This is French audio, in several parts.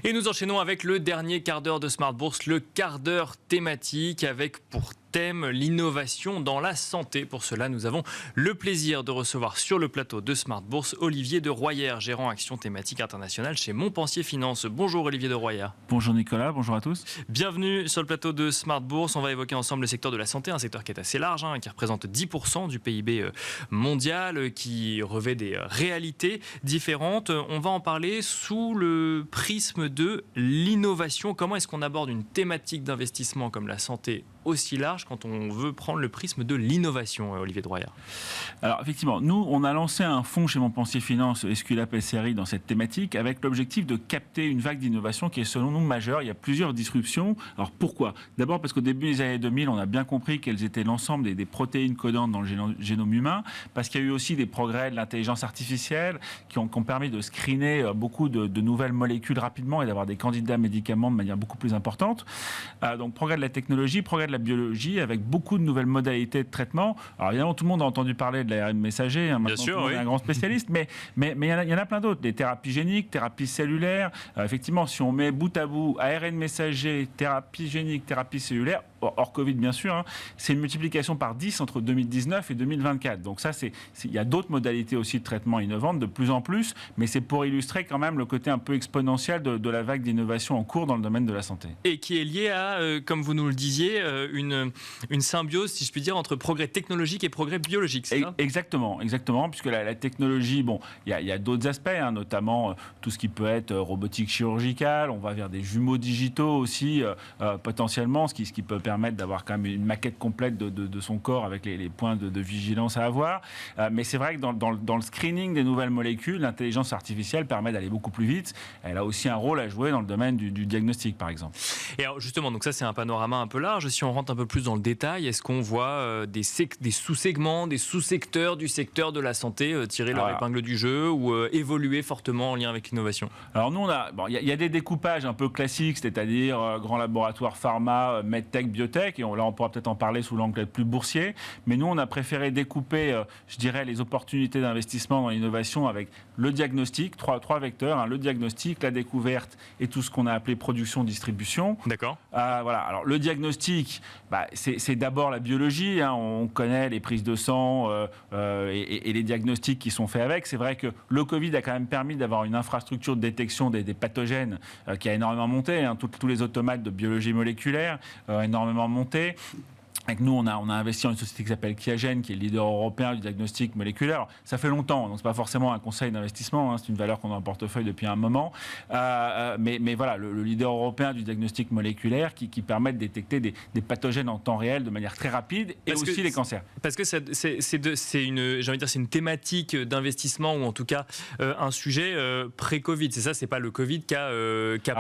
Et nous enchaînons avec le dernier quart d'heure de Smart Bourse, le quart d'heure thématique avec pour thème l'innovation dans la santé. Pour cela, nous avons le plaisir de recevoir sur le plateau de Smart Bourse Olivier de Royère, gérant action thématique internationale chez Montpensier Finance. Bonjour Olivier de Royère. Bonjour Nicolas, bonjour à tous. Bienvenue sur le plateau de Smart Bourse. On va évoquer ensemble le secteur de la santé, un secteur qui est assez large, qui représente 10% du PIB mondial, qui revêt des réalités différentes. On va en parler sous le prisme de l'innovation. Comment est-ce qu'on aborde une thématique d'investissement comme la santé aussi large quand on veut prendre le prisme de l'innovation, Olivier de Royère? Alors effectivement, nous on a lancé un fonds chez Montpensier Finance, Esculap SRI, dans cette thématique avec l'objectif de capter une vague d'innovation qui est selon nous majeure. Il y a plusieurs disruptions. Alors pourquoi? D'abord parce qu'au début des années 2000, on a bien compris quelles étaient l'ensemble des protéines codantes dans le génome humain, parce qu'il y a eu aussi des progrès de l'intelligence artificielle qui ont permis de screener beaucoup de nouvelles molécules rapidement et d'avoir des candidats médicaments de manière beaucoup plus importante. Donc progrès de la technologie, progrès de la biologie, avec beaucoup de nouvelles modalités de traitement. Alors évidemment, tout le monde a entendu parler de l'ARN messager, maintenant, bien sûr, tout le monde est un grand spécialiste, mais il y en a plein d'autres. Des thérapies géniques, thérapies cellulaires. Effectivement, si on met bout à bout ARN messager, thérapie génique, thérapie cellulaire, hors Covid bien sûr, c'est une multiplication par 10 entre 2019 et 2024. Donc ça, il y a d'autres modalités aussi de traitement innovantes de plus en plus, mais c'est pour illustrer quand même le côté un peu exponentiel de la vague d'innovation en cours dans le domaine de la santé. Et qui est lié à, comme vous nous le disiez, une symbiose, si je puis dire, entre progrès technologique et progrès biologique, c'est ça? Exactement, puisque la technologie, bon, il y a d'autres aspects, notamment tout ce qui peut être robotique chirurgicale, on va vers des jumeaux digitaux aussi, potentiellement, ce qui peut permettre d'avoir quand même une maquette complète de son corps avec les points de vigilance à avoir. Mais c'est vrai que dans le screening des nouvelles molécules, l'intelligence artificielle permet d'aller beaucoup plus vite. Elle a aussi un rôle à jouer dans le domaine du diagnostic, par exemple. Et alors justement, donc ça c'est un panorama un peu large. Si on rentre un peu plus dans le détail, est-ce qu'on voit des sous-segments, des sous-secteurs du secteur de la santé tirer leur épingle du jeu ou évoluer fortement en lien avec l'innovation? Alors nous, il y a des découpages un peu classiques, c'est-à-dire grands laboratoires pharma, medtech, biotech, et là on pourra peut-être en parler sous l'angle plus boursier, mais nous on a préféré découper, je dirais, les opportunités d'investissement dans l'innovation avec le diagnostic, trois vecteurs, le diagnostic, la découverte et tout ce qu'on a appelé production-distribution. D'accord. Voilà. Alors le diagnostic, c'est d'abord la biologie, on connaît les prises de sang et les diagnostics qui sont faits avec. C'est vrai que le Covid a quand même permis d'avoir une infrastructure de détection des pathogènes qui a énormément monté, tous les automates de biologie moléculaire énormément monté. Avec nous, on a investi dans une société qui s'appelle Qiagen, qui est le leader européen du diagnostic moléculaire. Alors, ça fait longtemps, donc c'est pas forcément un conseil d'investissement, c'est une valeur qu'on a en portefeuille depuis un moment. Mais voilà, le leader européen du diagnostic moléculaire qui permet de détecter des pathogènes en temps réel de manière très rapide et aussi les cancers. Parce que c'est une thématique d'investissement ou en tout cas un sujet pré-Covid. C'est ça, c'est pas le Covid qui a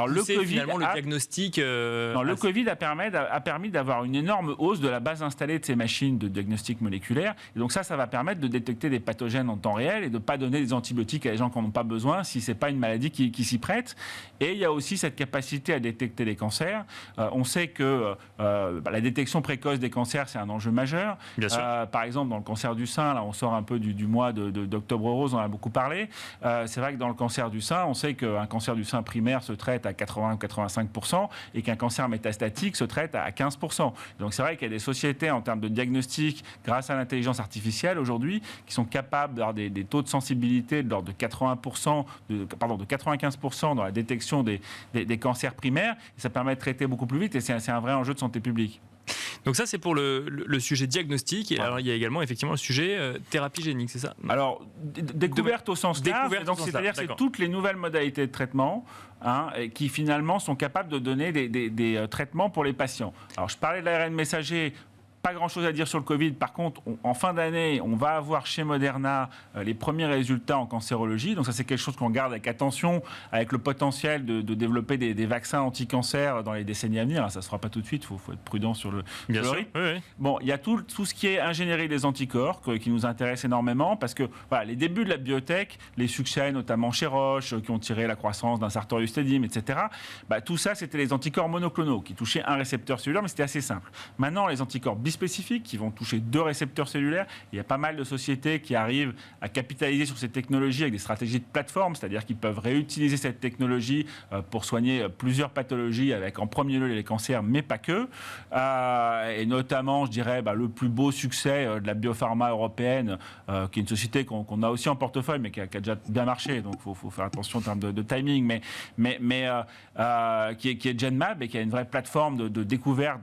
poussé finalement le diagnostic. Non, le Covid a permis d'avoir une énorme hausse de la base installée de ces machines de diagnostic moléculaire. Et donc ça va permettre de détecter des pathogènes en temps réel et de ne pas donner des antibiotiques à des gens qui n'en ont pas besoin si ce n'est pas une maladie qui s'y prête. Et il y a aussi cette capacité à détecter les cancers. On sait que la détection précoce des cancers, c'est un enjeu majeur. Bien sûr. Par exemple, dans le cancer du sein, là, on sort un peu du mois d'Octobre Rose, on en a beaucoup parlé. C'est vrai que dans le cancer du sein, on sait qu'un cancer du sein primaire se traite à 80 ou 85% et qu'un cancer métastatique se traite à 15%. Donc c'est vrai qu'il y a des sociétés en termes de diagnostic grâce à l'intelligence artificielle aujourd'hui qui sont capables d'avoir des taux de sensibilité de l'ordre de 95% dans la détection des cancers primaires. Et ça permet de traiter beaucoup plus vite et c'est un vrai enjeu de santé publique. Donc ça, c'est pour le sujet diagnostic. Et alors, il y a également effectivement le sujet thérapie génique, c'est ça? Alors, découverte au sens large, c'est-à-dire que c'est toutes les nouvelles modalités de traitement qui finalement sont capables de donner des traitements pour les patients. Alors, je parlais de l'ARN messager. Pas grand-chose à dire sur le Covid. Par contre, en fin d'année, on va avoir chez Moderna les premiers résultats en cancérologie. Donc ça, c'est quelque chose qu'on regarde avec attention, avec le potentiel de développer des vaccins anti-cancer dans les décennies à venir. Ça ne se fera pas tout de suite, il faut être prudent sur le rythme. Oui. Bon, il y a tout ce qui est ingénierie des anticorps qui nous intéresse énormément parce que voilà, les débuts de la biotech, les succès notamment chez Roche, qui ont tiré la croissance d'un Sartorius Stedim, etc., tout ça, c'était les anticorps monoclonaux qui touchaient un récepteur cellulaire, mais c'était assez simple. Maintenant, les anticorps bispécifiques qui vont toucher 2 récepteurs cellulaires. Il y a pas mal de sociétés qui arrivent à capitaliser sur ces technologies avec des stratégies de plateforme, c'est-à-dire qu'ils peuvent réutiliser cette technologie pour soigner plusieurs pathologies, avec en premier lieu les cancers, mais pas que. Et notamment, je dirais, le plus beau succès de la biopharma européenne, qui est une société qu'on a aussi en portefeuille, mais qui a déjà bien marché, donc il faut faire attention en termes de timing, qui est Genmab et qui a une vraie plateforme de découverte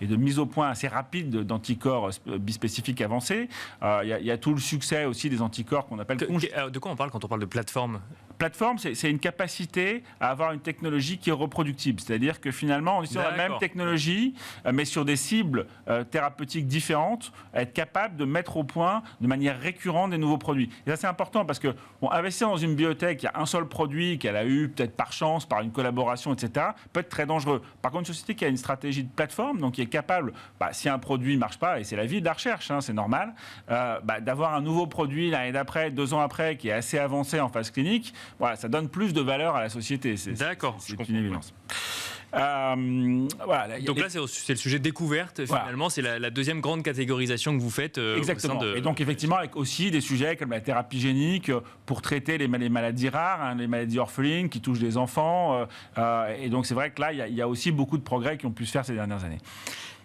et de mise au point assez rapide d'anticorps bispécifiques avancés. Il y a tout le succès aussi des anticorps qu'on appelle... De quoi on parle quand on parle de plateforme ? Plateforme, c'est une capacité à avoir une technologie qui est reproductible. C'est-à-dire que finalement, on utilise la même technologie, mais sur des cibles thérapeutiques différentes, être capable de mettre au point de manière récurrente des nouveaux produits. Et ça, c'est important parce que investir dans une biotech, il y a un seul produit qu'elle a eu peut-être par chance, par une collaboration, etc., peut être très dangereux. Par contre, une société qui a une stratégie de plateforme, donc qui est capable, si un produit ne marche pas, et c'est la vie de la recherche, c'est normal, d'avoir un nouveau produit l'année d'après, 2 ans après, qui est assez avancé en phase clinique, voilà, ça donne plus de valeur à la société. D'accord, c'est une évidence. Donc là, c'est le sujet découverte, finalement. C'est la deuxième grande catégorisation que vous faites. Exactement. Et donc, effectivement, avec aussi des sujets comme la thérapie génique pour traiter les maladies rares, les maladies orphelines qui touchent des enfants. Et donc, c'est vrai que là, il y a aussi beaucoup de progrès qui ont pu se faire ces dernières années.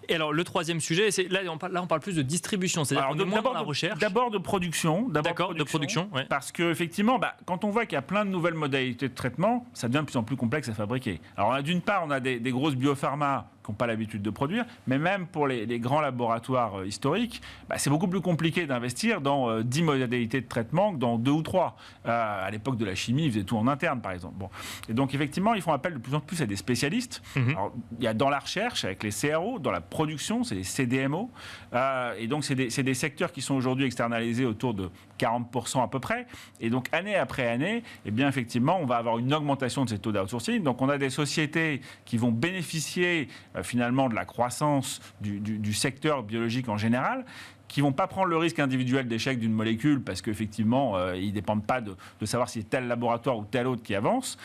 Et alors, le troisième sujet, on parle plus de distribution, c'est-à-dire qu'on est moins dans la recherche. D'abord de production. De production, ouais. Parce qu'effectivement, quand on voit qu'il y a plein de nouvelles modalités de traitement, ça devient de plus en plus complexe à fabriquer. Alors, d'une part, on a des grosses biopharmas qui n'ont pas l'habitude de produire, mais même pour les grands laboratoires historiques, c'est beaucoup plus compliqué d'investir dans 10 modalités de traitement que dans 2 ou 3. À l'époque de la chimie, ils faisaient tout en interne, par exemple. Bon. Et donc, effectivement, ils font appel de plus en plus à des spécialistes. Alors, il y a dans la recherche, avec les CRO, dans la production, c'est les CDMO. Et donc, c'est des secteurs qui sont aujourd'hui externalisés autour de 40% à peu près. Et donc, année après année, eh bien, effectivement, on va avoir une augmentation de ces taux d'outsourcing. Donc, on a des sociétés qui vont bénéficier finalement de la croissance du secteur biologique en général, qui ne vont pas prendre le risque individuel d'échec d'une molécule parce qu'effectivement, ils ne dépendent pas de savoir si c'est tel laboratoire ou tel autre qui avance,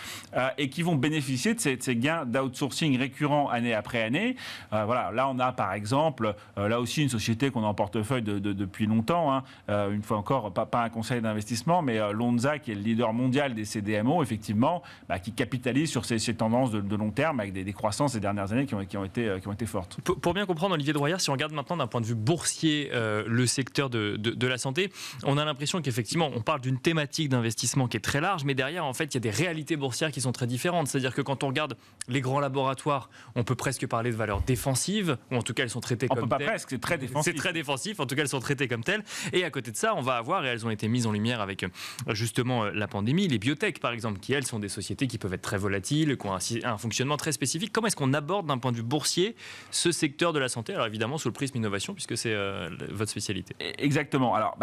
et qui vont bénéficier de ces gains d'outsourcing récurrents année après année. Voilà, là, on a par exemple, là aussi, une société qu'on a en portefeuille depuis longtemps, une fois encore, pas un conseil d'investissement, mais Lonza, qui est le leader mondial des CDMO, effectivement, qui capitalise sur ces tendances de long terme avec des croissances ces dernières années qui ont été fortes. Pour bien comprendre, Olivier Droyard, si on regarde maintenant d'un point de vue boursier, le secteur de la santé, on a l'impression qu'effectivement, on parle d'une thématique d'investissement qui est très large, mais derrière, en fait, il y a des réalités boursières qui sont très différentes. C'est-à-dire que quand on regarde les grands laboratoires, on peut presque parler de valeurs défensives, ou en tout cas, elles sont traitées comme telles. On peut pas presque, c'est très défensif. C'est très défensif, en tout cas, elles sont traitées comme telles. Et à côté de ça, on va avoir, et elles ont été mises en lumière avec justement la pandémie, les biotech, par exemple, qui, elles, sont des sociétés qui peuvent être très volatiles, qui ont un fonctionnement très spécifique. Comment est-ce qu'on aborde, d'un point de vue boursier, ce secteur de la santé ? Alors évidemment, sous le prisme innovation, puisque c'est votre spécialité. Exactement. Alors,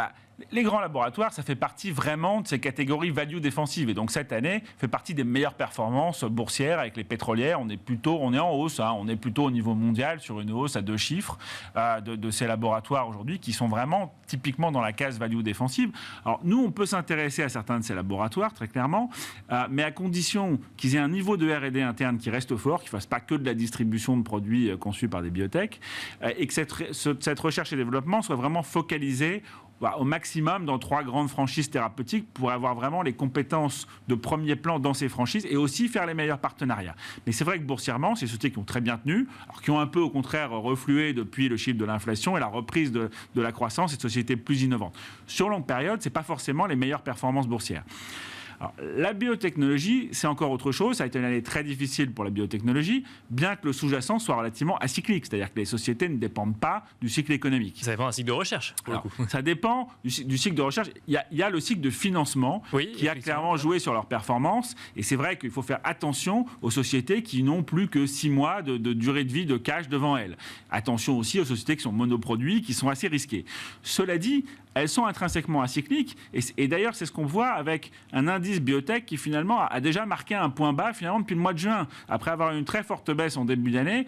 les grands laboratoires, ça fait partie vraiment de ces catégories value défensive. Et donc, cette année, fait partie des meilleures performances boursières avec les pétrolières. On est en hausse. On est plutôt au niveau mondial sur une hausse à 2 chiffres de ces laboratoires aujourd'hui qui sont vraiment typiquement dans la case value défensive. Alors, nous, on peut s'intéresser à certains de ces laboratoires, très clairement, mais à condition qu'ils aient un niveau de R&D interne qui reste fort, qu'ils ne fassent pas que de la distribution de produits conçus par des biotech, et que cette recherche et développement soit vraiment focalisée au maximum dans 3 grandes franchises thérapeutiques pour avoir vraiment les compétences de premier plan dans ces franchises et aussi faire les meilleurs partenariats. Mais c'est vrai que boursièrement, c'est des sociétés qui ont très bien tenu, alors qui ont un peu au contraire reflué depuis le chiffre de l'inflation et la reprise de la croissance et de sociétés plus innovantes. Sur longue période, ce n'est pas forcément les meilleures performances boursières. Alors, la biotechnologie, c'est encore autre chose. Ça a été une année très difficile pour la biotechnologie, bien que le sous-jacent soit relativement acyclique. C'est-à-dire que les sociétés ne dépendent pas du cycle économique. Ça dépend d'un cycle de recherche, pour le coup. Ça dépend du cycle de recherche. Il y a le cycle de financement qui a clairement joué sur leur performance. Et c'est vrai qu'il faut faire attention aux sociétés qui n'ont plus que 6 mois de durée de vie de cash devant elles. Attention aussi aux sociétés qui sont monoproduits, qui sont assez risquées. Cela dit, elles sont intrinsèquement acycliques. Et d'ailleurs, c'est ce qu'on voit avec un indice l'indice biotech qui finalement a déjà marqué un point bas finalement depuis le mois de juin. Après avoir eu une très forte baisse en début d'année,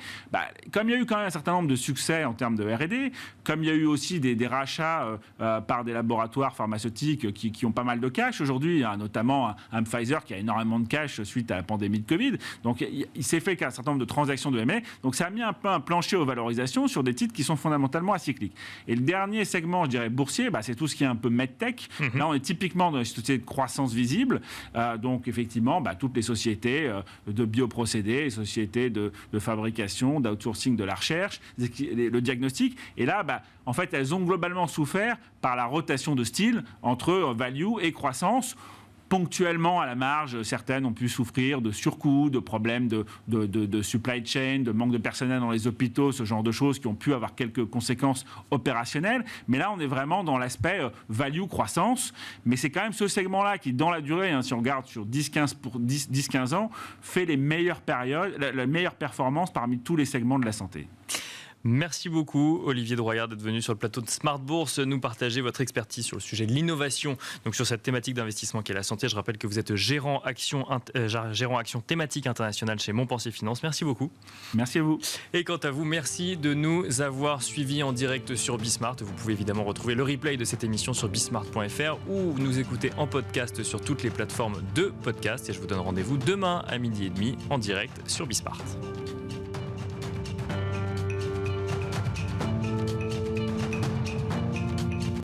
comme il y a eu quand même un certain nombre de succès en termes de R&D, comme il y a eu aussi des rachats par des laboratoires pharmaceutiques qui ont pas mal de cash aujourd'hui, il y a notamment un Pfizer qui a énormément de cash suite à la pandémie de Covid. Donc il s'est fait qu'un certain nombre de transactions de M&A. Donc ça a mis un peu un plancher aux valorisations sur des titres qui sont fondamentalement acycliques. Et le dernier segment, je dirais boursier, c'est tout ce qui est un peu medtech. Là, on est typiquement dans les sociétés de croissance visible. Donc effectivement, toutes les sociétés de bioprocédés, les sociétés de fabrication, d'outsourcing de la recherche, le diagnostic. Et là, en fait, elles ont globalement souffert par la rotation de style entre value et croissance. Ponctuellement, à la marge, certaines ont pu souffrir de surcoûts, de problèmes de supply chain, de manque de personnel dans les hôpitaux, ce genre de choses qui ont pu avoir quelques conséquences opérationnelles. Mais là, on est vraiment dans l'aspect value-croissance. Mais c'est quand même ce segment-là qui, dans la durée, si on regarde sur 10-15 ans, fait les meilleures périodes, la meilleure performance parmi tous les segments de la santé. Merci beaucoup Olivier Droyard d'être venu sur le plateau de Smart Bourse nous partager votre expertise sur le sujet de l'innovation, donc sur cette thématique d'investissement qui est la santé. Je rappelle que vous êtes gérant action thématique internationale chez Montpensier Finance. Merci beaucoup. Merci à vous. Et quant à vous, merci de nous avoir suivis en direct sur Bismart. Vous pouvez évidemment retrouver le replay de cette émission sur bismart.fr ou nous écouter en podcast sur toutes les plateformes de podcast. Et je vous donne rendez-vous demain à 12h30 en direct sur Bismart.